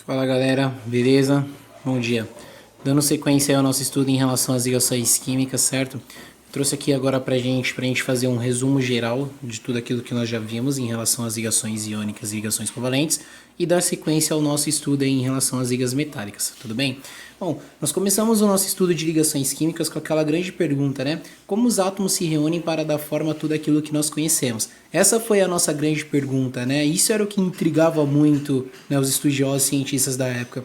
Fala galera, beleza? Bom dia. Dando sequência ao nosso estudo em relação às ligações químicas, certo? Trouxe aqui agora pra gente fazer um resumo geral de tudo aquilo que nós já vimos em relação às ligações iônicas e ligações covalentes e dar sequência ao nosso estudo em relação às ligas metálicas, tudo bem? Bom, nós começamos o nosso estudo de ligações químicas com aquela grande pergunta, né? Como os átomos se reúnem para dar forma a tudo aquilo que nós conhecemos? Essa foi a nossa grande pergunta, né? Isso era o que intrigava muito, né, os estudiosos cientistas da época.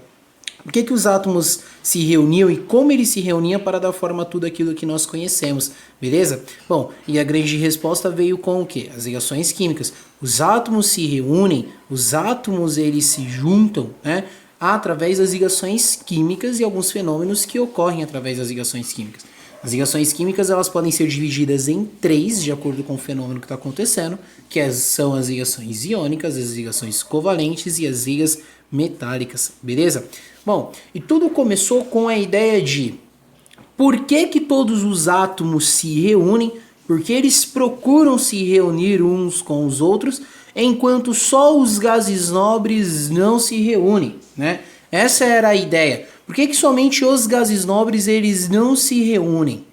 Por que os átomos se reuniam e como eles se reuniam para dar forma a tudo aquilo que nós conhecemos, beleza? Bom, e a grande resposta veio com o quê? As ligações químicas. Os átomos se reúnem, os átomos eles se juntam, né? Através das ligações químicas e alguns fenômenos que ocorrem através das ligações químicas. As ligações químicas elas podem ser divididas em três, de acordo com o fenômeno que está acontecendo, são as ligações iônicas, as ligações covalentes e as ligas metálicas, beleza? Bom, e tudo começou com a ideia de por que todos os átomos se reúnem, porque eles procuram se reunir uns com os outros, enquanto só os gases nobres não se reúnem, né? Essa era a ideia. Por que somente os gases nobres eles não se reúnem?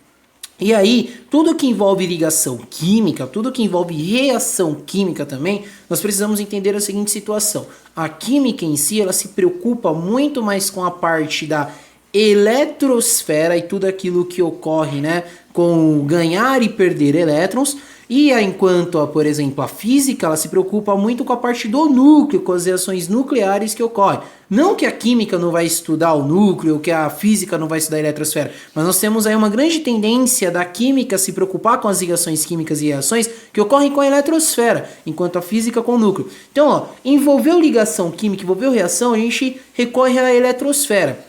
E aí, tudo que envolve ligação química, tudo que envolve reação química também, nós precisamos entender a seguinte situação. A química em si, ela se preocupa muito mais com a parte da eletrosfera e tudo aquilo que ocorre, né, com ganhar e perder elétrons. E enquanto, por exemplo, a física, ela se preocupa muito com a parte do núcleo, com as reações nucleares que ocorrem. Não que a química não vai estudar o núcleo, que a física não vai estudar a eletrosfera, mas nós temos aí uma grande tendência da química se preocupar com as ligações químicas e reações que ocorrem com a eletrosfera, enquanto a física com o núcleo. Então, ó, envolveu ligação química, envolveu reação, a gente recorre à eletrosfera.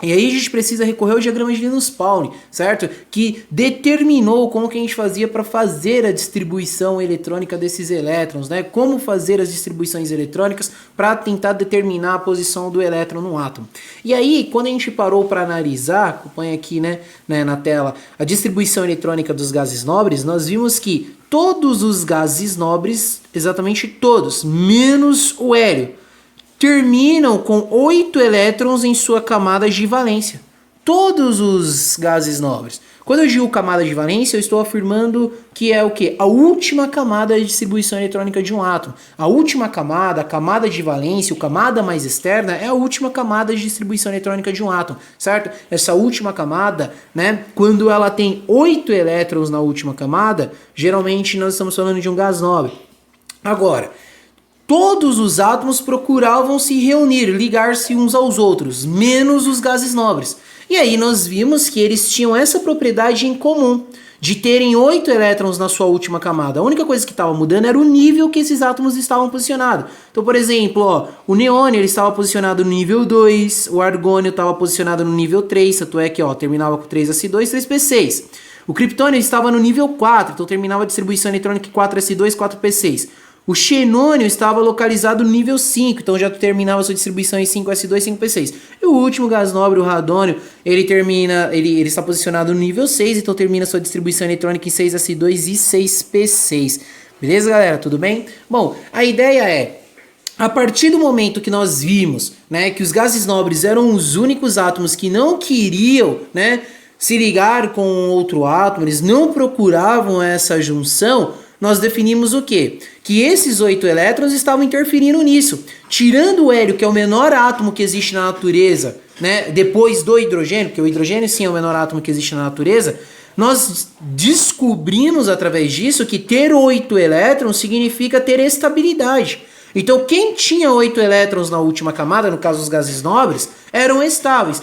E aí a gente precisa recorrer ao diagrama de Linus-Pauling, certo? Que determinou como que a gente fazia para fazer a distribuição eletrônica desses elétrons, né? Como fazer as distribuições eletrônicas para tentar determinar a posição do elétron no átomo. E aí, quando a gente parou para analisar, acompanha aqui, né, na tela, a distribuição eletrônica dos gases nobres, nós vimos que todos os gases nobres, exatamente todos, menos o hélio, terminam com 8 elétrons em sua camada de valência. Todos os gases nobres. Quando eu digo camada de valência, eu estou afirmando que é o quê? A última camada de distribuição eletrônica de um átomo. A última camada, a camada de valência, a camada mais externa, é a última camada de distribuição eletrônica de um átomo, certo? Essa última camada, né, quando ela tem 8 elétrons na última camada, geralmente nós estamos falando de um gás nobre. Agora, todos os átomos procuravam se reunir, ligar-se uns aos outros, menos os gases nobres. E aí nós vimos que eles tinham essa propriedade em comum, de terem 8 elétrons na sua última camada. A única coisa que estava mudando era o nível que esses átomos estavam posicionados. Então, por exemplo, ó, o neônio ele estava posicionado no nível 2, o argônio estava posicionado no nível 3, tanto é que ó, terminava com 3s2, 3p6. O criptônio estava no nível 4, então terminava a distribuição eletrônica 4s2, 4p6. O xenônio estava localizado no nível 5, então já terminava a sua distribuição em 5s2, 5p6. E o último gás nobre, o radônio, ele está posicionado no nível 6, então termina a sua distribuição eletrônica em 6s2 e 6p6. Beleza, galera? Tudo bem? Bom, a ideia é, a partir do momento que nós vimos, né, que os gases nobres eram os únicos átomos que não queriam, né, se ligar com outro átomo, eles não procuravam essa junção, nós definimos o quê? Que esses 8 elétrons estavam interferindo nisso. Tirando o hélio, que é o menor átomo que existe na natureza, né? Depois do hidrogênio, porque o hidrogênio sim é o menor átomo que existe na natureza, nós descobrimos através disso que ter 8 elétrons significa ter estabilidade. Então quem tinha 8 elétrons na última camada, no caso os gases nobres, eram estáveis,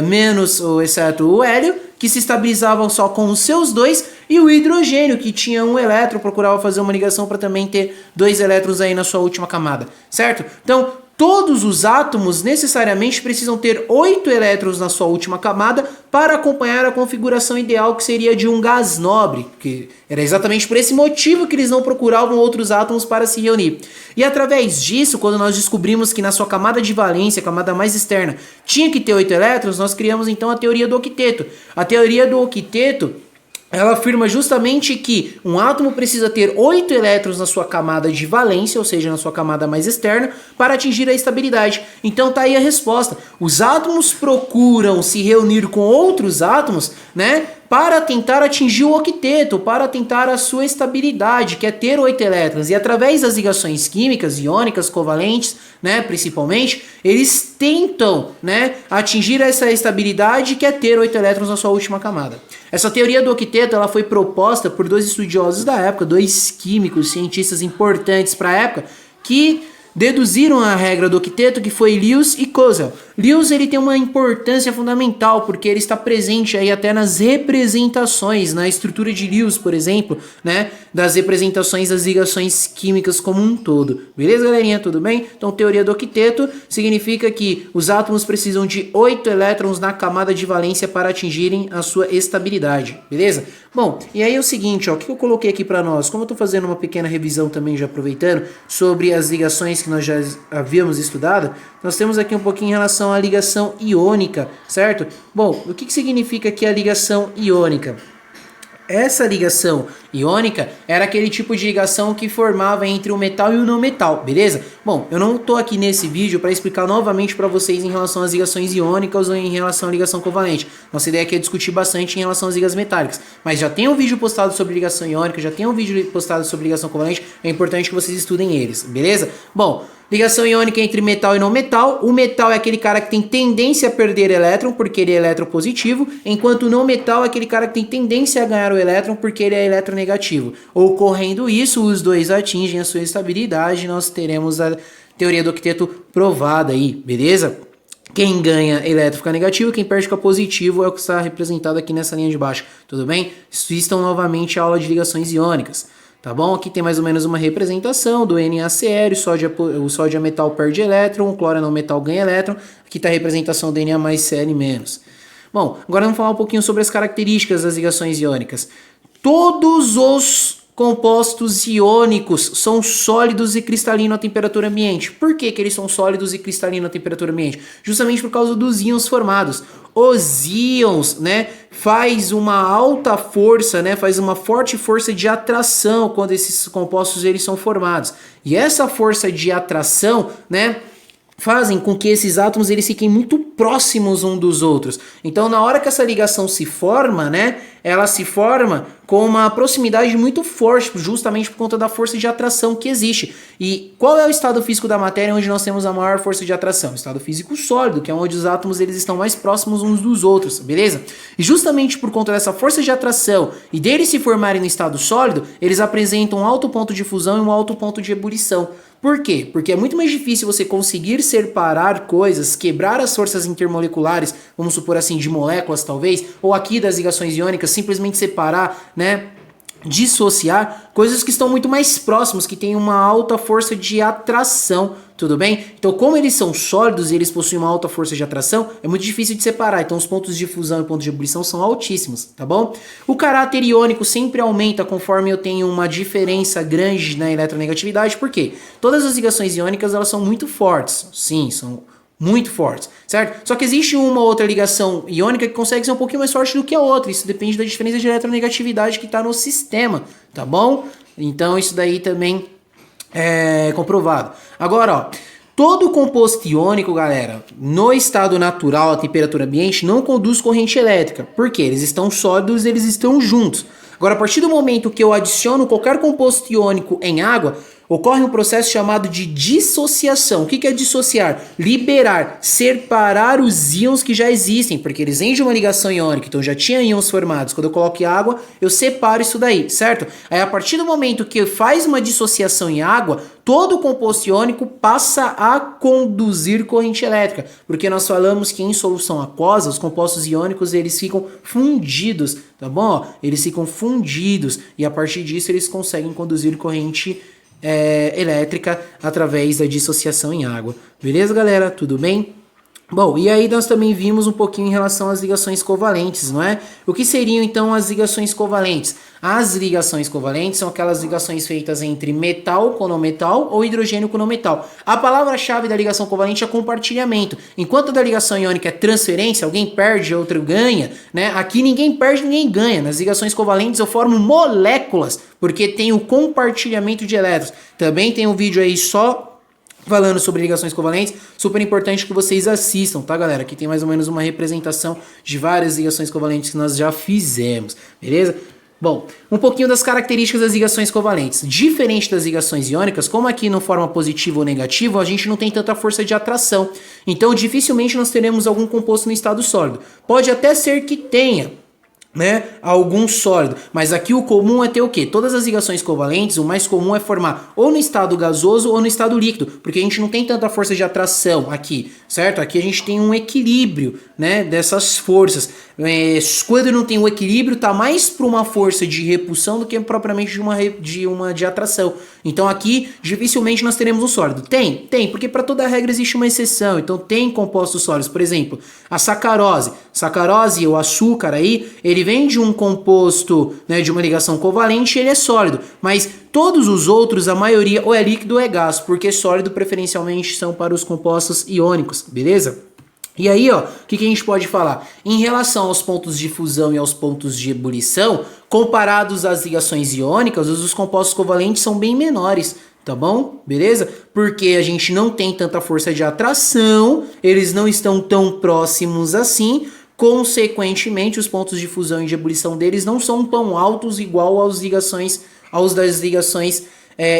menos ou exceto o hélio, que se estabilizavam só com os seus 2, e o hidrogênio, que tinha 1 elétron, procurava fazer uma ligação para também ter 2 elétrons aí na sua última camada, certo? Então, todos os átomos necessariamente precisam ter 8 elétrons na sua última camada para acompanhar a configuração ideal que seria de um gás nobre, que era exatamente por esse motivo que eles não procuravam outros átomos para se reunir. E através disso, quando nós descobrimos que na sua camada de valência, a camada mais externa, tinha que ter 8 elétrons, nós criamos então a teoria do octeto. A teoria do octeto ela afirma justamente que um átomo precisa ter 8 elétrons na sua camada de valência, ou seja, na sua camada mais externa, para atingir a estabilidade. Então tá aí a resposta. Os átomos procuram se reunir com outros átomos, né, para tentar atingir o octeto, para tentar a sua estabilidade, que é ter 8 elétrons. E através das ligações químicas, iônicas, covalentes, né, principalmente, eles tentam, né, atingir essa estabilidade, que é ter 8 elétrons na sua última camada. Essa teoria do octeto ela foi proposta por dois estudiosos da época, dois químicos, cientistas importantes para a época, que deduziram a regra do octeto, que foi Lewis e Kozel. Lewis ele tem uma importância fundamental porque ele está presente aí até nas representações, na estrutura de Lewis, por exemplo, né, das representações das ligações químicas como um todo. Beleza, galerinha? Tudo bem? Então, teoria do octeto significa que os átomos precisam de 8 elétrons na camada de valência para atingirem a sua estabilidade. Beleza? Bom, e aí é o seguinte, ó, o que eu coloquei aqui para nós? Como eu estou fazendo uma pequena revisão também, já aproveitando, sobre as ligações que nós já havíamos estudado, nós temos aqui um pouquinho em relação à ligação iônica, certo? Bom, o que significa aqui a ligação iônica? Essa ligação iônica era aquele tipo de ligação que formava entre o metal e o não metal, beleza? Bom, eu não estou aqui nesse vídeo para explicar novamente para vocês em relação às ligações iônicas ou em relação à ligação covalente. Nossa ideia aqui é discutir bastante em relação às ligas metálicas. Mas já tem um vídeo postado sobre ligação iônica, já tem um vídeo postado sobre ligação covalente, é importante que vocês estudem eles, beleza? Bom, ligação iônica entre metal e não metal. O metal é aquele cara que tem tendência a perder elétron porque ele é eletropositivo, enquanto o não metal é aquele cara que tem tendência a ganhar o elétron porque ele é eletronegativo. Ocorrendo isso, os dois atingem a sua estabilidade e nós teremos a teoria do octeto provada aí, beleza? Quem ganha elétron fica negativo, quem perde fica positivo, é o que está representado aqui nessa linha de baixo, tudo bem? Assistam novamente a aula de ligações iônicas. Tá bom? Aqui tem mais ou menos uma representação do NaCl, o sódio é metal perde elétron, o cloro é não metal ganha elétron. Aqui está a representação do Na mais Cl menos. Bom, agora vamos falar um pouquinho sobre as características das ligações iônicas. Todos os compostos iônicos são sólidos e cristalinos à temperatura ambiente. Por que eles são sólidos e cristalinos à temperatura ambiente? Justamente por causa dos íons formados. Os íons, né, faz uma alta força, né, faz uma forte força de atração quando esses compostos eles são formados. E essa força de atração, né, fazem com que esses átomos eles fiquem muito próximos uns dos outros. Então, na hora que essa ligação se forma, né, ela se forma com uma proximidade muito forte, justamente por conta da força de atração que existe. E qual é o estado físico da matéria onde nós temos a maior força de atração? O estado físico sólido, que é onde os átomos eles estão mais próximos uns dos outros, beleza? E justamente por conta dessa força de atração e deles se formarem no estado sólido, eles apresentam um alto ponto de fusão e um alto ponto de ebulição. Por quê? Porque é muito mais difícil você conseguir separar coisas, quebrar as forças intermoleculares, vamos supor assim, de moléculas talvez, ou aqui das ligações iônicas, simplesmente separar, né, dissociar coisas que estão muito mais próximas, que têm uma alta força de atração, tudo bem? Então, como eles são sólidos e eles possuem uma alta força de atração, é muito difícil de separar. Então, os pontos de fusão e pontos de ebulição são altíssimos, tá bom? O caráter iônico sempre aumenta conforme eu tenho uma diferença grande na eletronegatividade. Por quê? Todas as ligações iônicas, elas são muito fortes. Sim, são muito fortes, certo? Só que existe uma outra ligação iônica que consegue ser um pouquinho mais forte do que a outra. Isso depende da diferença de eletronegatividade que está no sistema, tá bom? Então isso daí também é comprovado. Agora, ó, todo composto iônico, galera, no estado natural, a temperatura ambiente, não conduz corrente elétrica. Por quê? Eles estão sólidos, eles estão juntos. Agora, a partir do momento que eu adiciono qualquer composto iônico em água, ocorre um processo chamado de dissociação. O que é dissociar? Liberar, separar os íons que já existem, porque eles vêm de uma ligação iônica, então já tinha íons formados. Quando eu coloco água, eu separo isso daí, certo? Aí a partir do momento que faz uma dissociação em água, todo o composto iônico passa a conduzir corrente elétrica, porque nós falamos que em solução aquosa, os compostos iônicos eles ficam fundidos, tá bom? Eles ficam fundidos e a partir disso eles conseguem conduzir corrente elétrica através da dissociação em água. Beleza, galera? Tudo bem? Bom, e aí nós também vimos um pouquinho em relação às ligações covalentes, não é? O que seriam então as ligações covalentes? As ligações covalentes são aquelas ligações feitas entre metal com não metal ou hidrogênio com não metal. A palavra-chave da ligação covalente é compartilhamento. Enquanto da ligação iônica é transferência, alguém perde, outro ganha, né? Aqui ninguém perde, ninguém ganha. Nas ligações covalentes eu formo moléculas, porque tem o compartilhamento de elétrons. Também tem um vídeo aí só falando sobre ligações covalentes, super importante que vocês assistam, tá, galera? Aqui tem mais ou menos uma representação de várias ligações covalentes que nós já fizemos, beleza? Bom, um pouquinho das características das ligações covalentes. Diferente das ligações iônicas, como aqui não forma positivo ou negativo, a gente não tem tanta força de atração. Então, dificilmente nós teremos algum composto no estado sólido. Pode até ser que tenha, né, algum sólido, mas aqui o comum é ter o quê? Todas as ligações covalentes, o mais comum é formar ou no estado gasoso ou no estado líquido, porque a gente não tem tanta força de atração aqui, certo? Aqui a gente tem um equilíbrio, né, dessas forças. Quando não tem o equilíbrio, tá mais para uma força de repulsão do que propriamente de atração. Então aqui dificilmente nós teremos um sólido. Tem, porque para toda regra existe uma exceção. Então tem compostos sólidos, por exemplo, a sacarose. Sacarose, o açúcar aí, ele vem de um composto, né, de uma ligação covalente, ele é sólido, mas todos os outros, a maioria, ou é líquido ou é gás, porque sólido preferencialmente são para os compostos iônicos, beleza? E aí, ó, o que a gente pode falar? Em relação aos pontos de fusão e aos pontos de ebulição, comparados às ligações iônicas, os compostos covalentes são bem menores, tá bom? Beleza? Porque a gente não tem tanta força de atração, eles não estão tão próximos assim, consequentemente, os pontos de fusão e de ebulição deles não são tão altos igual aos das ligações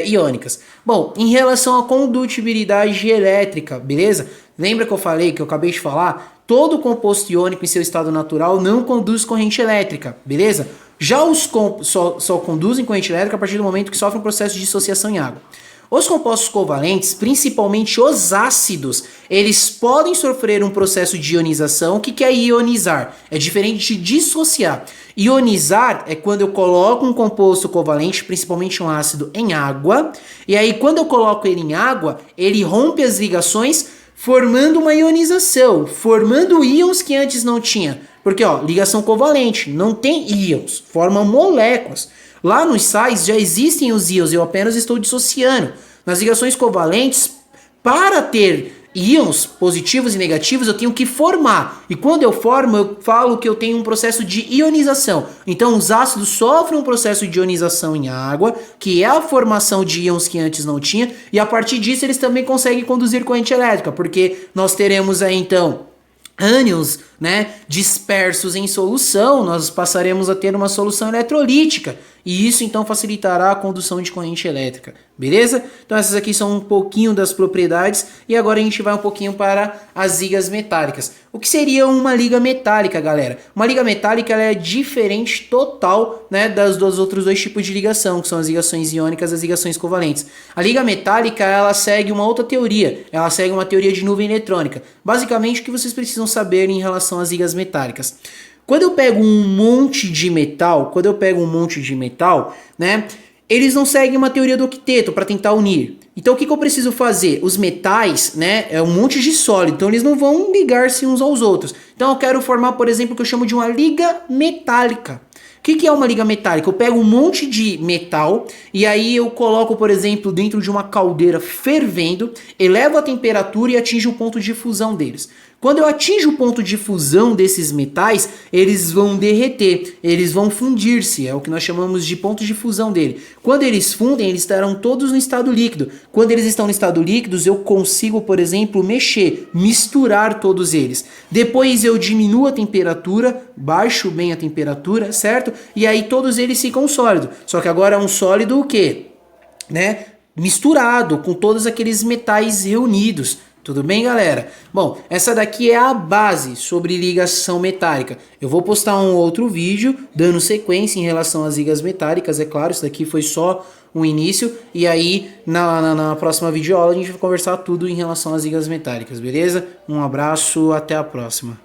iônicas. Bom, em relação à condutibilidade elétrica, beleza? Lembra que eu falei, que eu acabei de falar? Todo composto iônico em seu estado natural não conduz corrente elétrica, beleza? Já os só conduzem corrente elétrica a partir do momento que sofrem um processo de dissociação em água. Os compostos covalentes, principalmente os ácidos, eles podem sofrer um processo de ionização. O que é ionizar? É diferente de dissociar. Ionizar é quando eu coloco um composto covalente, principalmente um ácido, em água, e aí quando eu coloco ele em água, ele rompe as ligações, formando uma ionização, formando íons que antes não tinha. Porque, ó, ligação covalente, não tem íons, formam moléculas. Lá nos sais já existem os íons, eu apenas estou dissociando. Nas ligações covalentes, para ter íons positivos e negativos, eu tenho que formar. E quando eu formo, eu falo que eu tenho um processo de ionização. Então, os ácidos sofrem um processo de ionização em água, que é a formação de íons que antes não tinha, e a partir disso eles também conseguem conduzir corrente elétrica, porque nós teremos aí, então, ânions, né, dispersos em solução, nós passaremos a ter uma solução eletrolítica, e isso então facilitará a condução de corrente elétrica, beleza? Então essas aqui são um pouquinho das propriedades, e agora a gente vai um pouquinho para as ligas metálicas. O que seria uma liga metálica, galera? Uma liga metálica ela é diferente total, né, dos outros dois tipos de ligação, que são as ligações iônicas e as ligações covalentes. A liga metálica ela segue uma outra teoria, ela segue uma teoria de nuvem eletrônica. Basicamente o que vocês precisam saber em relação às ligas metálicas. Quando eu pego um monte de metal, né, eles não seguem uma teoria do octeto para tentar unir. Então o que eu preciso fazer? Os metais, né, é um monte de sólido, então eles não vão ligar-se uns aos outros. Então eu quero formar, por exemplo, o que eu chamo de uma liga metálica. O que é uma liga metálica? Eu pego um monte de metal e aí eu coloco, por exemplo, dentro de uma caldeira fervendo, elevo a temperatura e atinjo o ponto de fusão deles. Quando eu atinjo o ponto de fusão desses metais, eles vão derreter, eles vão fundir-se, é o que nós chamamos de ponto de fusão dele. Quando eles fundem, eles estarão todos no estado líquido. Quando eles estão no estado líquido, eu consigo, por exemplo, misturar todos eles. Depois eu diminuo a temperatura, baixo bem a temperatura, certo? E aí todos eles ficam sólidos. Só que agora é um sólido o quê? Né? Misturado com todos aqueles metais reunidos. Tudo bem, galera? Bom, essa daqui é a base sobre ligação metálica. Eu vou postar um outro vídeo dando sequência em relação às ligas metálicas, é claro, isso daqui foi só um início. E aí, na próxima videoaula, a gente vai conversar tudo em relação às ligas metálicas, beleza? Um abraço, até a próxima.